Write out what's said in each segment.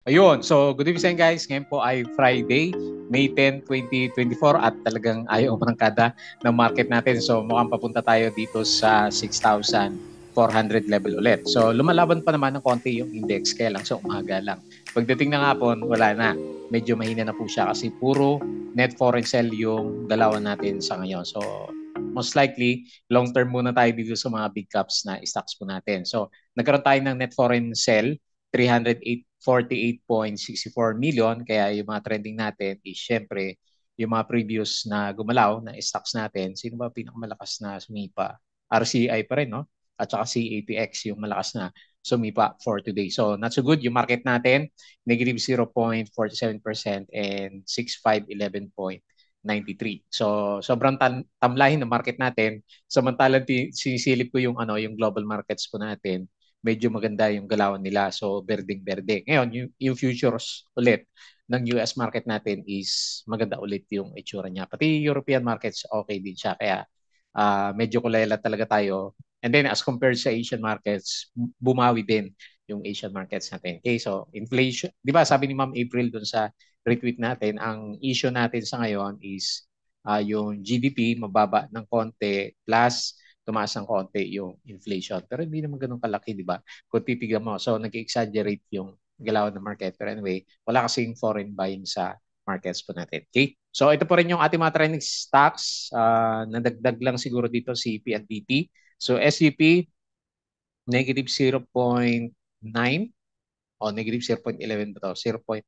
Ayun, so good evening guys. Ngayon po ay Friday, May 10, 2024 at talagang ayaw umarangkada ng market natin. So mukhang papunta tayo dito sa 6,400 level ulit. So lumalaban pa naman ng konti yung index, kaya lang sa umaga lang. Pagdating ng hapon, wala na. Medyo mahina na po siya kasi puro net foreign sell yung galawan natin sa ngayon. So most likely, long term muna tayo dito sa mga big caps na stocks po natin. So nagkaroon tayo ng net foreign sell 348.64 million. Kaya yung mga trending natin is syempre yung mga previous na gumalaw na stocks natin. Sino ba pinakamalakas na sumipa? RCI pa rin, no? At saka CATX yung malakas na sumipa for today. So not so good. Yung market natin, negative 0.47% and 6511.93. So sobrang tamlahin ng market natin. Samantalang sinisilip ko yung yung global markets po natin, medyo maganda yung galawan nila. So, berdeng-berde. Ngayon, yung futures ulit ng US market natin is maganda ulit yung itsura niya. Pati European markets, okay din siya. Kaya medyo kulela talaga tayo. And then, as compared sa Asian markets, bumawi din yung Asian markets natin. Okay, so inflation, di ba sabi ni Ma'am April dun sa retweet natin, ang issue natin sa ngayon is yung GDP mababa ng konti plus tumaas ng konti yung inflation. Pero hindi naman ganun kalaki, di ba? Kung titignan mo, so nag-exaggerate yung galaw ng market. Pero anyway, wala kasing foreign buying sa markets po natin. Okay? So ito po rin yung ating mga trending stocks. Nadagdag lang siguro dito si PNDT. So SCP, negative 0.9 o negative 0.11 ba to? 0.9%.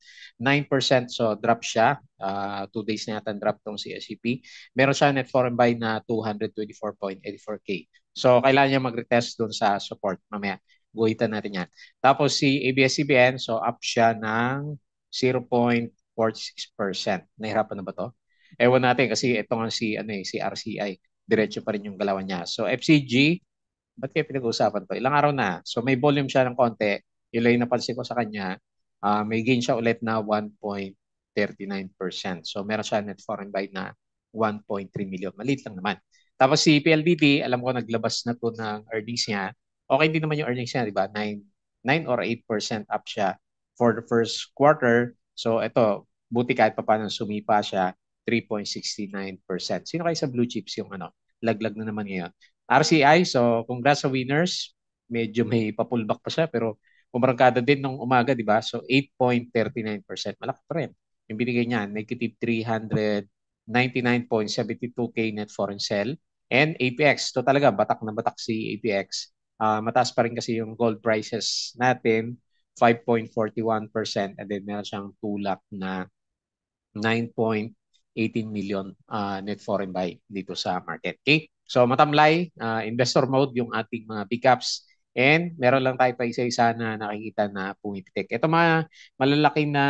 So drop siya. 2 days na yata drop tong si SCP. Meron siya net foreign buy na 224.84K. So kailangan niya mag-retest doon sa support. Mamaya, guhitan natin yan. Tapos si ABS-CBN, so up siya ng 0.46%. Nahirapan na ba to? Ewan natin kasi ito nga si RCI. Diretso pa rin yung galawan niya. So FCG, ba't kaya pinag-uusapan to? Ilang araw na. So may volume siya ng konti. Yun lang yung napansin ko sa kanya. May gain siya ulit na 1.39%. So meron siya net foreign buy na 1.3 million. Maliit lang naman. Tapos si PLDT, alam ko naglabas na to ng earnings niya. Okay din naman yung earnings niya, di ba? 9 or 8% up siya for the first quarter. So ito, buti kahit pa paano sumipa siya, 3.69%. Sino kayo sa blue chips yung laglag na naman ngayon? RCI, so congrats sa winners. Medyo may pa-pullback pa siya pero umarangkada din nung umaga, di ba? So 8.39%. Malaki pa rin. Yung binigay niya, negative 399.72K net foreign sell. And APX, to talaga, batak na batak si APX. Mataas pa rin kasi yung gold prices natin, 5.41%. And then meron siyang tulak na 9.18 million net foreign buy dito sa market. Okay? So matamlay, investor mode yung ating mga big caps, and meron lang tayo pa isa-isa na nakikita na pumipitik. Ito mga malalaking na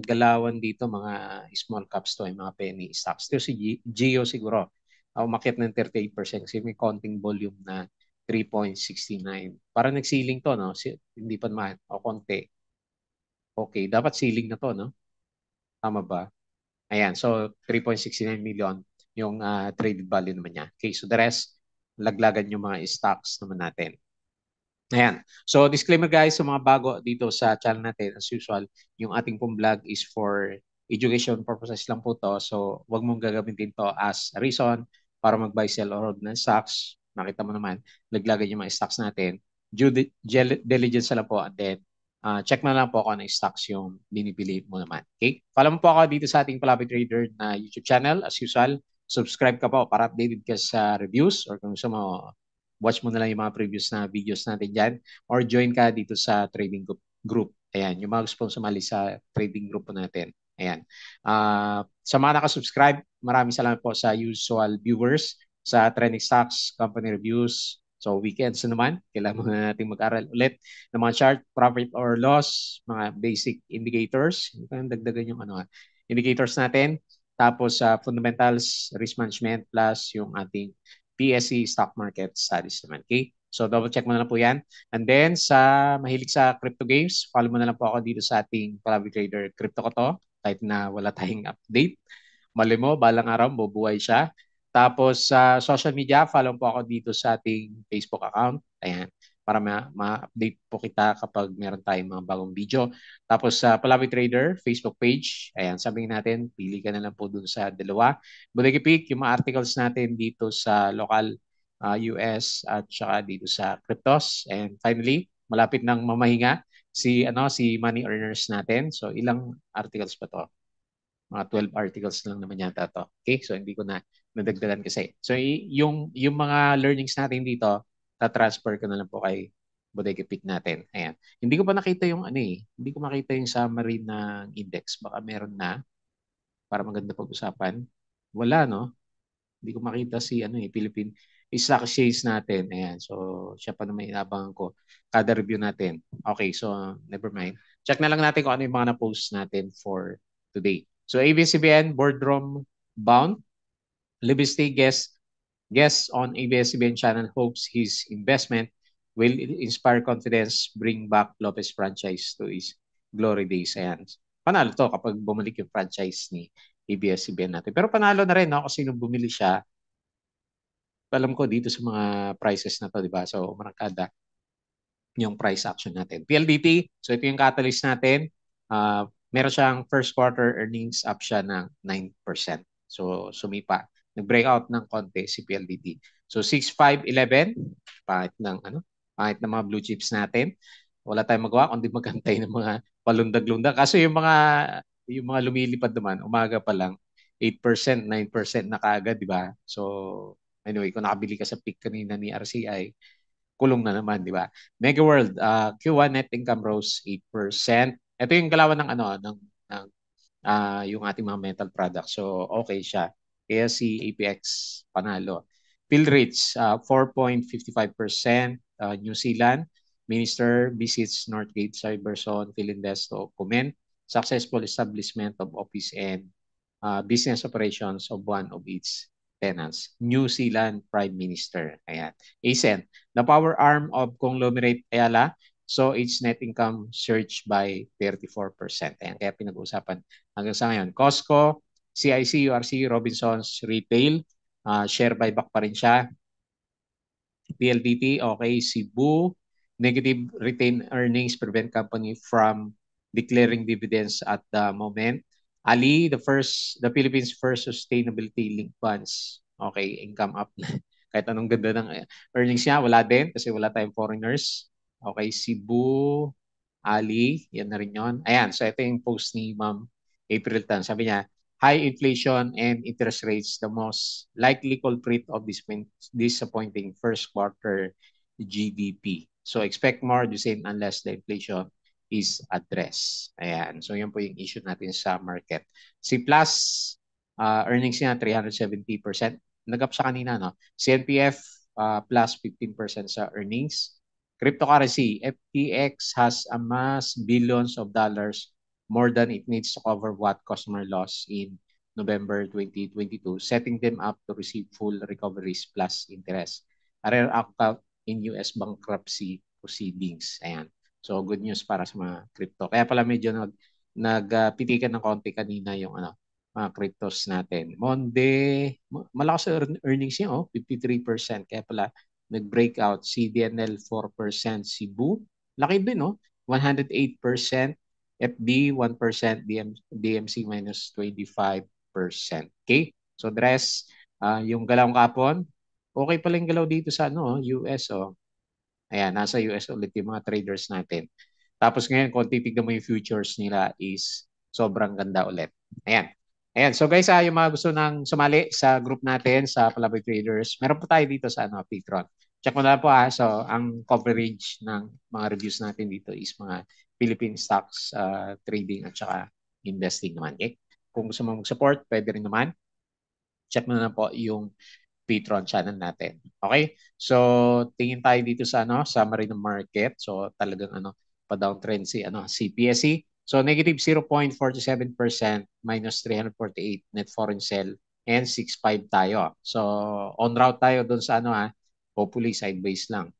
galawan dito, mga small caps to, yung mga penny stocks. Ito si Geo siguro, umakyat ng 38% kasi may konting volume na 3.69. Parang nagsiling to, no? Hindi pa naman, o konti. Okay, dapat ceiling na to, no? Tama ba? Ayan, so 3.69 million yung traded value naman niya. Okay, so the rest, laglagan yung mga stocks naman natin. Ayan. So disclaimer guys, sa mga bago dito sa channel natin, as usual, yung ating pong vlog is for education purposes lang po to. So wag mong gagamitin to as a reason para mag-buy, sell, or hold ng stocks. Nakita mo naman, laglagan yung mga stocks natin. Diligence lang po, and then check na lang po kung ano stocks yung binibili mo naman. Okay? Follow mo po ako dito sa ating Palabig Trader na YouTube channel. As usual, subscribe ka po para updated ka sa reviews, or kung gusto mo, watch mo na lang yung mga previous na videos natin dyan, or join ka dito sa trading group. Ayan, yung mga gusto pong sumali sa trading group po natin. Ayan. Sa mga nakasubscribe, maraming salamat po sa usual viewers sa trending stocks, company reviews. So weekends na naman, kailangan na natin mag-aral ulit ng mga chart, profit or loss, mga basic indicators. Dagdagan yung indicators natin. Tapos fundamentals, risk management, plus yung ating PSE stock market studies naman. Okay? So double check mo na lang po yan. And then sa mahilig sa crypto games, follow mo na lang po ako dito sa ating Palabig Trader Crypto ko to. Kahit na wala tayong update. Mali mo, balang araw, bubuhay siya. Tapos sa social media, follow po ako dito sa ating Facebook account. Ayan. para ma-update po kita kapag meron tayong mga bagong video. Tapos sa Palawi Trader Facebook page, ayan, sabihin natin, pili ka na lang po dun sa dalawa. Bodega Peak, yung mga articles natin dito sa local US at saka dito sa cryptos. And finally, malapit nang mamahinga si money earners natin. So ilang articles pa to? Mga 12 articles lang naman yata to. Okay? So hindi ko na nadagdagan kasi. So yung mga learnings natin dito, ta-transfer ko na lang po kay Bodega Peak natin. Ayan. Hindi ko pa nakita yung ano eh. Hindi ko makita yung summary ng index. Baka meron na para maganda pag-usapan. Wala, no? Hindi ko makita si ano eh, Philippine Stock Exchange natin. Ayan. So, siya pa naman inabangan ko. Kada review natin. Okay, so never mind. Check na lang natin kung ano yung mga na-post natin for today. So, ABS-CBN, boardroom bound. Libesty guest on ABS-CBN channel hopes his investment will inspire confidence, bring back Lopez franchise to his glory days. Ayan. Panalo to kapag bumalik yung franchise ni ABS-CBN natin. Pero panalo na rin, no? Kasi nung bumili siya, alam ko dito sa mga prices na to, di ba? So, marangkada yung price action natin. PLDT, so ito yung catalyst natin. Meron siyang first quarter earnings up siya ng 9%. So, sumipa. Nag-breakout ng konti si PLDT. So, 6,511, pahit ng mga blue chips natin. Wala tayong magawa kundi magantay ng mga palundag-lundag. Kaso yung mga lumilipad naman, umaga pa lang, 8%, 9% na kaagad, di ba? So, anyway, kung nakabili ka sa peak kanina ni RCI, kulong na naman, di ba? Mega World, Q1 net income rose 8%. Ito yung galawan ng yung ating mga metal products. So, okay siya. Kaya si APX panalo. Fill rates, 4.55%. New Zealand, Minister visits Northgate Cyberzone, Philinvest to comment successful establishment of office and business operations of one of its tenants, New Zealand Prime Minister. Ayan. ASEN, the power arm of conglomerate Ayala, so its net income surged by 34%. Ayan, kaya pinag-uusapan hanggang sa ngayon. Costco, CIC, URC, Robinsons Retail, share buyback pa rin siya. PLDT, okay. Cebu, negative retained earnings prevent company from declaring dividends at the moment. Ali, the Philippines' first sustainability-linked bonds. Okay, income up na. Kahit anong ganda ng earnings niya, wala din kasi wala tayong foreigners. Okay, Cebu, Ali, yan na rin yun. Ayan, so ito yung post ni Ma'am April Tan. Sabi niya, high inflation and interest rates, the most likely culprit of this disappointing first quarter GDP. So expect more the same unless the inflation is addressed. Ayan. So yan po yung issue natin sa market. Si Plus, earnings niya 370%. Nag-up siya kanina, no? CNPF, plus 15% sa earnings. Cryptocurrency, FTX has amassed billions of dollars more than it needs to cover what customer loss in November 2022, setting them up to receive full recoveries plus interest. Arrear account in US bankruptcy proceedings. Ayan. So good news para sa mga crypto. Kaya pala medyo nagpitikan ng konti kanina yung mga cryptos natin. Monde, malakas earnings niya, 53%. Kaya pala nag-breakout. CDNL 4%, Cebu. Laki din, 108%. FD 1%, DMC minus 25%. Okay? So the rest, yung galawang kapon, okay pala yung galaw dito sa US. Ayan, nasa US ulit yung mga traders natin. Tapos ngayon, kung titignan mo yung futures nila is sobrang ganda ulit. Ayan. Ayan. So guys, yung mga gusto nang sumali sa group natin sa Palaboy Traders, meron po tayo dito sa Patreon. Check mo na po So, ang coverage ng mga reviews natin dito is mga Philippine stocks trading at saka investing naman. Okay? Kung gusto mo mag-support, pwede rin naman. Check mo na po yung Patreon channel natin. Okay? So, tingin tayo dito sa summary ng market. So, talagang pa-downtrend si PSE. So, negative 0.47%, minus 348 net foreign sell, and 6.5 tayo. So, on route tayo doon sa hopefully sideways lang.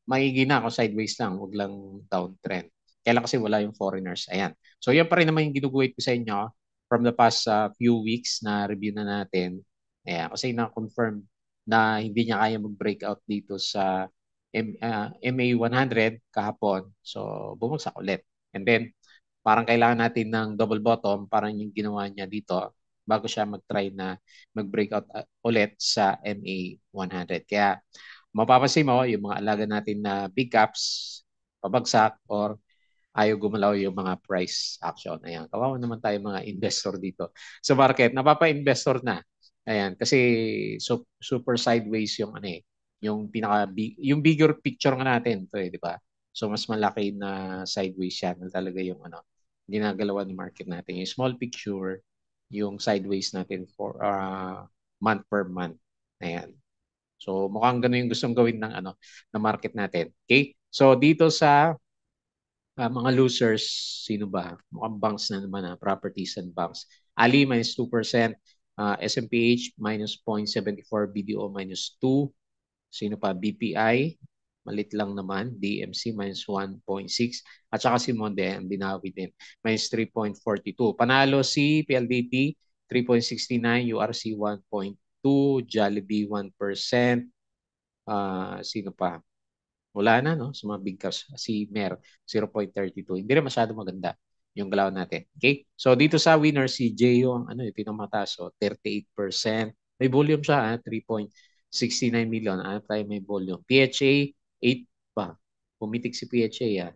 Maigi na ako sideways lang, wag lang downtrend. Kailan kasi wala yung foreigners. Ayan. So, yan pa rin naman yung ginuguhit ko sa inyo from the past few weeks na review na natin. Ayan, kasi na-confirm na hindi niya kaya mag-breakout dito sa MA100 kahapon. So, bumagsak ulit. And then, parang kailangan natin ng double bottom, parang yung ginawa niya dito, bago siya mag-try na mag-breakout ulit sa MA100. Kaya, mapapansin mo, yung mga alaga natin na big caps, pabagsak, or ayaw gumalaw yung mga price action. Ayan, kawawa naman tayo mga investor dito sa market. Napapa-investor na. Ayan, kasi super sideways yung ano eh, yung yung bigger picture nga natin to eh, di ba? So mas malaki na sideways siya na talaga yung ano, ginagalawan ng market natin. Yung small picture, yung sideways natin for month per month. Ayan. So mukhang ganun yung gustong gawin ng ano, ng market natin. Okay? So dito sa mga losers, sino ba? Mukhang banks na naman, properties and banks. Ali minus 2%, SMPH minus 0.74, BDO minus 2. Sino pa? BPI, malit lang naman. DMC minus 1.6. At saka si Monde, ang binawi din, minus 3.42. Panalo si PLDT, 3.69, URC 1.2, Jollibee 1%. Sino pa? Wala na, no? Sa mga big caps. Si Mer, 0.32. Hindi rin masyado maganda yung galaw natin. Okay? So, dito sa winner, si Jeyo, ang ano, yung pinamataas. So, 38%. May volume siya, 3.69 million. Ano tayo may volume? PHA, 8 pa. Pumitik si PHA, ah.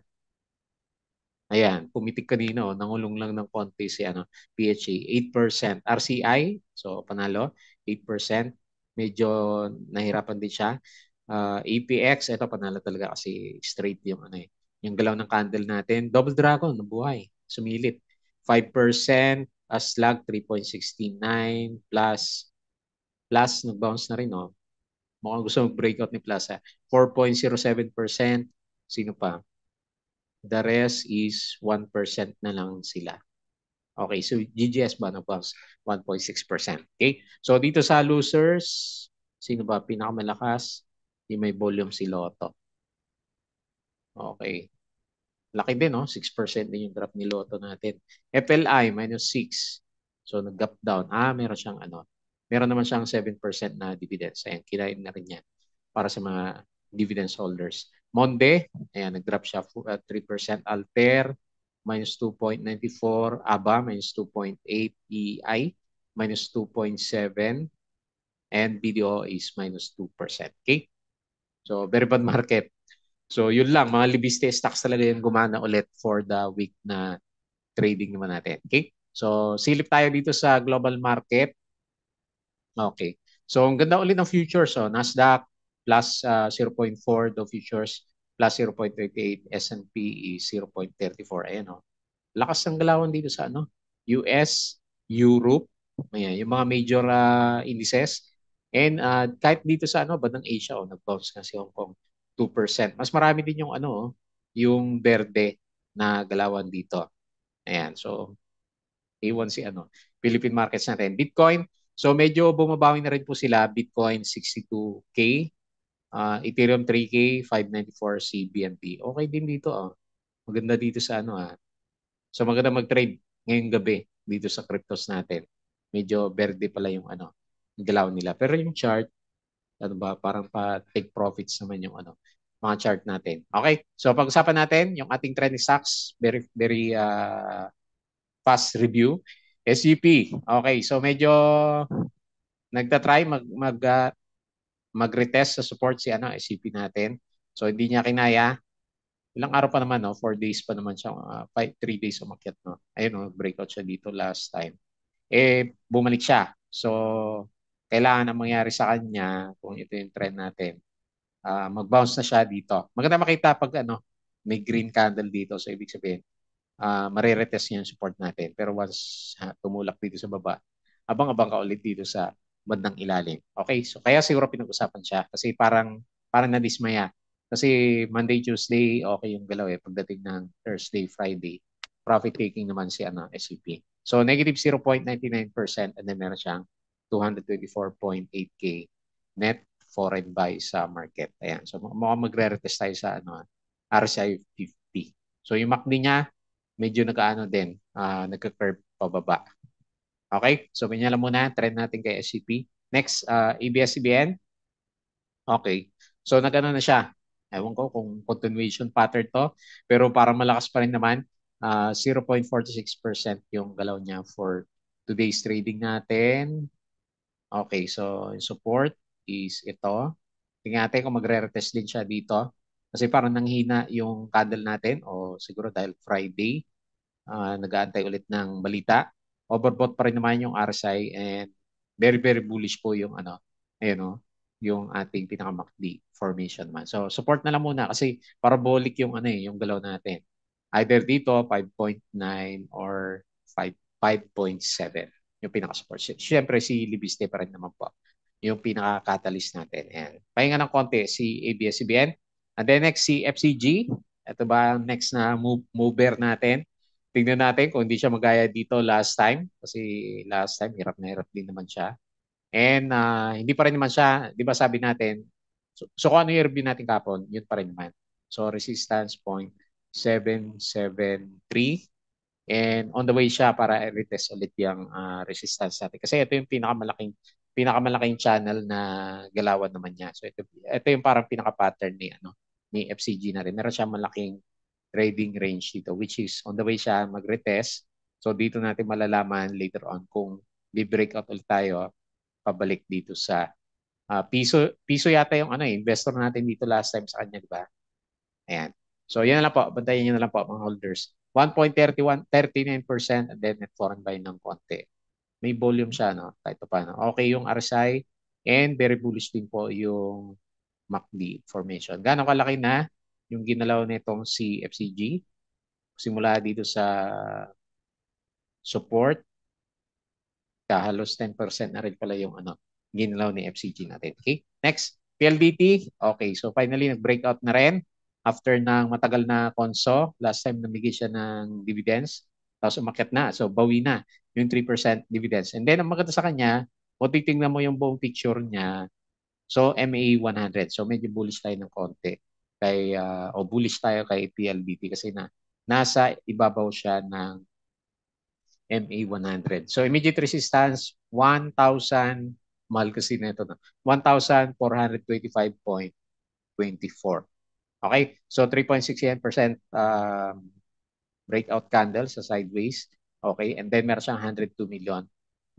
Ayan, pumitik kanina, oh, nangulong lang ng konti si ano, PHA, 8%. RCI, so panalo, 8%. Medyo nahirapan din siya. APX, ito panalo talaga kasi straight yung ano eh. Yung galaw ng candle natin. Double Dragon, nabuhay, sumilit. 5%, Aslag 3.69 plus nag-bounce na rin, no? Mukhang gusto mag-breakout ni Plaza. 4.07%. Sino pa? The rest is 1% na lang sila. Okay, so GGS ba nag-bounce 1.6%. Okay? So dito sa losers, sino ba pinakamalakas? Yung may volume si Lotto. Okay. Laki din, no? 6% din yung drop ni Lotto natin. FLI, minus 6. So, nag-gap down. Meron siyang ano. Meron naman siyang 7% na dividends. Ayan, kinain na rin yan para sa mga dividends holders. Monde, ayan, nag-drop siya 3%. Alter, minus 2.94. ABA, minus 2.8. EI, minus 2.7. And BDO is minus 2%. Okay? So, very bad market. So yun lang, mga libiste stocks talaga yung gumana ulit for the week na trading naman natin. Okay? So silip tayo dito sa global market. Okay. So ang ganda ulit ng futures. So Nasdaq plus 0.4, Dow Futures plus 0.38, S&P is 0.34. Ayan o. Lakas ng galawan dito sa ano? US, Europe, ayan, yung mga major indices. And kahit dito sa ano, bandang Asia, nag-bounce nga si Hong Kong 2%. Mas marami din yung ano, yung verde na galawan dito. Ayan, so A1 si ano, Philippine markets natin. Bitcoin, so medyo bumabawi na rin po sila. Bitcoin 62K, Ethereum 3K, 594 si BNB. Okay din dito, maganda dito sa ano, So maganda mag-trade ngayong gabi dito sa cryptos natin. Medyo verde pala yung ano, yung galaw nila. Pero yung chart, ano ba, parang pa take profits naman yung ano, mga chart natin. Okay? So pag-usapan natin yung ating trending stocks, very very fast review. SCP. Okay, so medyo nagta-try mag-retest sa support si ano, SCP natin. So hindi niya kinaya. Ilang araw pa naman, no? 4 days pa naman siya. 3 days umakyat, no? Ayun, no? Breakout siya dito last time. Bumalik siya. So, kailangan ang mangyari sa kanya, kung ito yung trend natin, mag-bounce na siya dito. Maganda makita pag ano, may green candle dito. So, ibig sabihin, mariretest niya yung support natin. Pero once tumulak dito sa baba, abang-abang ka ulit dito sa bandang ilalim. Okay? So, kaya siguro pinag-usapan siya kasi parang nadismaya. Kasi Monday, Tuesday, okay yung galaw eh. Pagdating ng Thursday, Friday, profit taking naman si ano, SCP. So, negative 0.99% and then meron siyang 224.8K net foreign buy sa market. Ayan. So, mukhang magre-retest tayo sa ano, RSI 50. So, yung MACD niya, medyo nag-ano din, nagka-curve pababa. Okay? So, ganyan lang muna, trend natin kay SCP. Next, ABS-CBN. Okay. So, nag-ano na siya, Ewan ko kung continuation pattern to, pero parang malakas pa rin naman. 0.46% yung galaw niya for today's trading natin. Okay, so yung support is ito. Tingnan natin kung magre-retest din siya dito. Kasi parang nanghina yung candle natin o siguro dahil Friday, nag-aantay ulit ng balita. Overbought pa rin naman yung RSI and very very bullish po yung ayun no, yung ating pinaka-MACD formation naman. So support na lang muna kasi parabolic yung yung galaw natin. Either dito 5.9 or 5 5.7 yung pinaka-support. Siyempre si Libiste pa rin naman po yung pinaka-catalyst natin. And pahinga ng konti si ABS-CBN. And then next si FCG. Ito ba ang next na mover natin? Tingnan natin kung hindi siya magaya dito last time. Kasi last time, hirap na hirap din naman siya. And hindi pa rin naman siya, di ba sabi natin, so kung ano yung review natin kapon, yun pa rin naman. So resistance point 773. And on the way siya para i-retest ulit yung resistance natin. Kasi ito yung pinakamalaking channel na galawan naman niya. So ito yung parang pinaka-pattern ni FCG na rin. Meron siyang malaking trading range dito which is on the way siya mag-retest. So dito natin malalaman later on kung bi-breakout ulit tayo pabalik dito sa piso yata yung investor natin dito last time sa kanya, di ba? Ayan. So yan na lang po, bantayan niyo na lang po mga holders. 1.39% and then net foreign buy ng konti. May volume siya, no? Kahit pa paano. Okay yung RSI and very bullish din po yung MACD formation. Gano'ng kalaki na yung ginalaw nitong si FCG? Simula dito sa support, halos 10% na rin pala yung ginalaw ni FCG natin. Okay? Next, PLDT. Okay, so finally nag-breakout na rin after ng matagal na konso. Last time namigay siya ng dividends. Tapos umakyat na. So bawi na yung 3% dividends. And then ang maganda sa kanya, kung titingnan mo yung buong picture niya, so MA 100. So medyo bullish tayo ng konti. O bullish tayo kay PLDT kasi nasa ibabaw siya ng MA 100. So immediate resistance 1,000, mahal kasi nito na 1,425.24. Okay? So 3.68% breakout candle sa sideways. Okay? And then meron siyang 102 million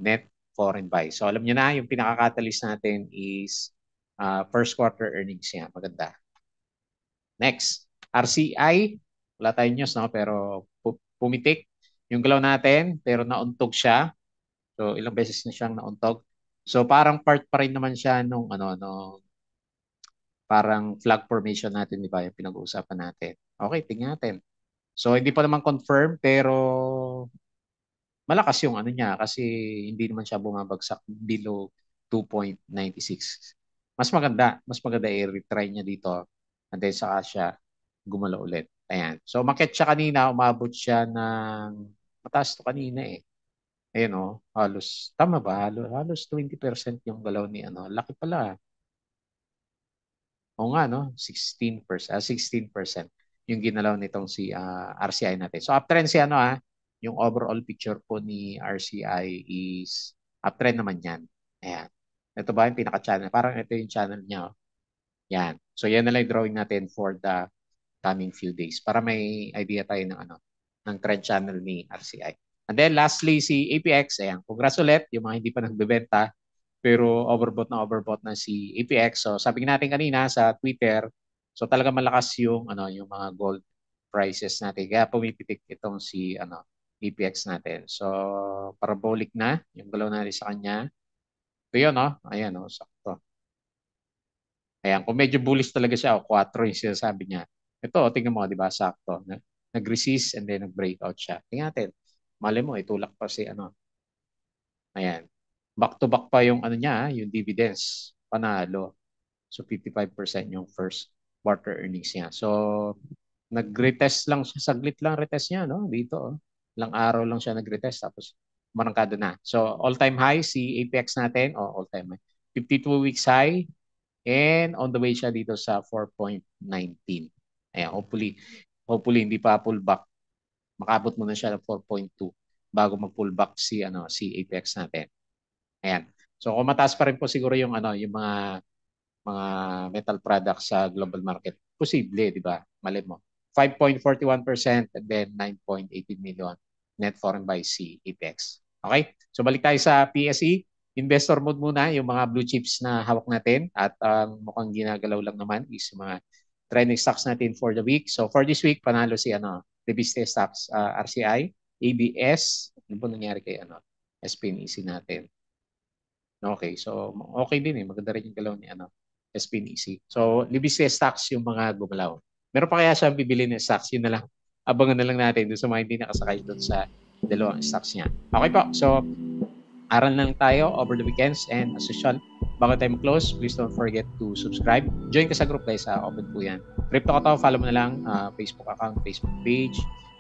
net foreign buy. So alam niyo na, yung pinaka-catalyst natin is first quarter earnings niya. Maganda. Next, RCI. Wala tayong news, no? Pero pumitik yung galaw natin, pero nauntog siya. So ilang beses na siyang nauntog. So parang part pa rin naman siya nung parang flag formation natin, di ba? Yung pinag-uusapan natin. Okay, tingnan natin. So hindi pa naman confirm pero malakas yung niya kasi hindi naman siya bumabagsak below 2.96. Mas maganda i-retry niya dito and then saka siya gumalaw ulit. Ayan. So market siya kanina, umabot siya ng mataas to kanina eh. Ayun oh, halos tama ba? Halos 20% yung galaw ni Laki pala. O nga no, 16% yung ginalaw nitong si RCI natin. So uptrend si yung overall picture po ni RCI is uptrend naman yan. Ayan. Ito ba yung pinaka-channel? Parang ito yung channel niya. Oh. Yan. So yan na lang yung drawing natin for the coming few days para may idea tayo ng ng trend channel ni RCI. And then lastly si APX, ayan. Congrats ulit yung mga hindi pa nagbebenta pero overbought na si APX. So sabi natin kanina sa Twitter, so talaga malakas yung yung mga gold prices natin. Kaya pumipitik itong si APX natin. So parabolic na yung galaw natin sa kanya. Ito yun, no? Ayan, no? Sakto. Ayan, kung medyo bullish talaga siya, o 4 yung sinasabi niya. Ito, tingnan mo, di ba, sakto. Nag-resist and then nag-breakout siya. Tingnan natin. Mali mo, itulak pa si Ayan. Back to back pa yung niya, yung dividends. Panalo. So 55% yung first quarter earnings niya. So nag-retest lang siya, saglit lang retest niya, no? Dito, oh. Ilang araw lang siya nag-retest tapos marangkada na. So all-time high si APX natin, all-time high. 52 weeks high and on the way siya dito sa 4.19. Ayan, hopefully hindi pa pullback. Makabot muna siya ng 4.2 bago mag-pullback si APX natin. Ayan. So kung mataas pa rin po siguro yung yung mga mga metal products sa global market. Posible, di ba? Mali mo. 5.41% and then 9.18 million net foreign buy si Apex. Okay? So balik tayo sa PSE. Investor mode muna, yung mga blue chips na hawak natin at mukhang ginagalaw lang naman is mga trending stocks natin for the week. So for this week, panalo si Reviste Stocks, RCI, ABS. Ano po nangyari kay SPNEC natin? Okay, so okay din eh. Maganda rin yung galaw ni SPNEC. So, Libis stocks yung mga gumalaw. Meron pa kaya siya bibili ng stocks? Yun na lang. Abangan na lang natin doon sa mga hindi nakasakay doon sa dalawang stocks niya. Okay po. So, aral na lang tayo over the weekends and as usual, bago tayo close, please don't forget to subscribe. Join ka sa group guys, open po yan. Crypto ka to, follow mo na lang, Facebook account, Facebook page,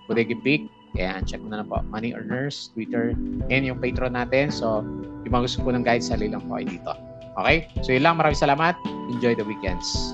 Bodega Pick, kaya check mo na lang po, Money Earners, Twitter, and yung Patreon natin. So, yung mga gusto po ng guides, sali lang po kayo dito. Okay? So, yun lang. Maraming salamat. Enjoy the weekends.